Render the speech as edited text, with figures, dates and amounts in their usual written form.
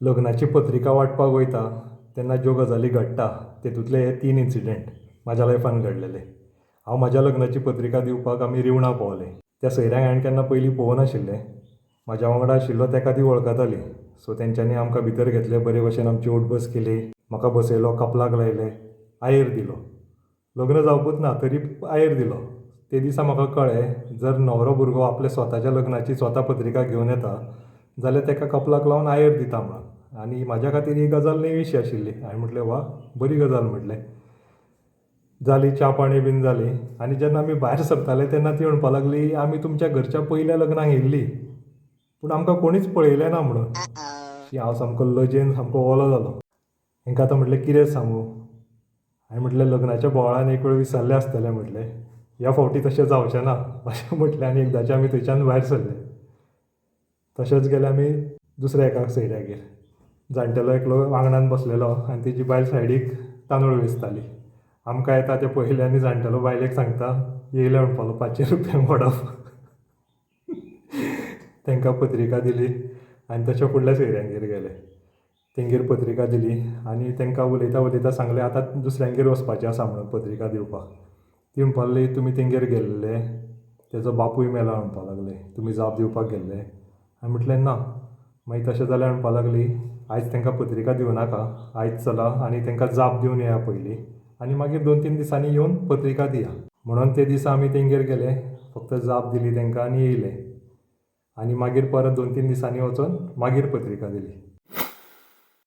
लग्नाची पत्रिका वाटपाक वयता तेन्ना ज्यो गजाली घडटा तेतूंतले हे 3 इन्सिडंट म्हाज्या लायफान घडलेले. हांव म्हाज्या लग्नाची पत्रिका दिवपाक आमी रिवणा पावले. त्या सयऱ्यांक हांवें केन्ना पयलीं पळोवंक नाशिल्लें. म्हाज्या वांगडा आशिल्लो तेका ती वळखताली. सो तेंच्यांनी आमकां भितर घेतलें, बरे भशेन आमची ओटबस केली. म्हाका बसयलो, कपलाक लायले, आयेर दिलो. लग्न जावपूच ना तरी आयेर दिलो. ते दिसा म्हाका कळ्ळें, जर न्हवरो भुरगो आपल्या स्वताच्या लग्नाची स्वता पत्रिका घेवन येता जाल्यार तेका कपलाक लावन आयेर दिता म्हणून. आनी म्हाज्या खातीर ही गजाल नेवीशी आशिल्ली. हांवें म्हटलें वा बरी गजाल म्हटलें. जाली च्या पाणी बीन जाली आनी जेन्ना आमी भायर सरताले तेन्ना ती म्हणपाक लागली, आमी तुमच्या घरच्या पयल्या लग्नाक येयल्लीं पूण आमकां कोणीच पळयलें ना म्हणून. हांव सामको लजेन सामको ओलो जालो. हांकां आतां म्हटलें कितें सांगूं. हांवें म्हटलें लग्नाच्या बोवाळान एक वेळ विसरलें आसतलें म्हटलें. ह्या फावटी तशें जावचें ना अशें म्हटलें आनी एकदांचें आमी थंयच्यान भायर सरले. तशेंच गेले आमी दुसऱ्या एका सयऱ्यागेर. जाण्टेलो एकलो आंगणान बसलेलो आनी तेजी बायल सायडीक तांदूळ वेंचताली. आमकां येता तें पळयलें आनी जाण्टेलो बायलेक सांगता, येयलें म्हणपाक लागलो ₹500 मोडप. तांकां पत्रिका दिली आनी तशें फुडल्या सयऱ्यांगेर गेले. तेंगेर पत्रिका दिली आनी तांकां उलयता उलयता सांगलें आतां दुसऱ्यांगेर वचपाचें आसा म्हणून पत्रिका दिवपाक. ती म्हणपाक लागली, तुमी तेंगेर गेल्ले, तेजो बापूय मेला म्हणपाक लागले, तुमी जाप दिवपाक गेल्ले. हांवें म्हटलें ना. मागीर तशें जाल्यार म्हणपाक लागली, आयज तांकां पत्रिका दिवनाका, आयज चला आनी तांकां जाप दिवन येया पयलीं आनी मागीर 2-3 दिसांनी येवन पत्रिका दिया. म्हणून ते दिसा आमी तेंगेर गेले, फक्त जाप दिली तांकां आनी येयले. आनी मागीर परत 2-3 दिसांनी वचून मागीर पत्रिका दिली.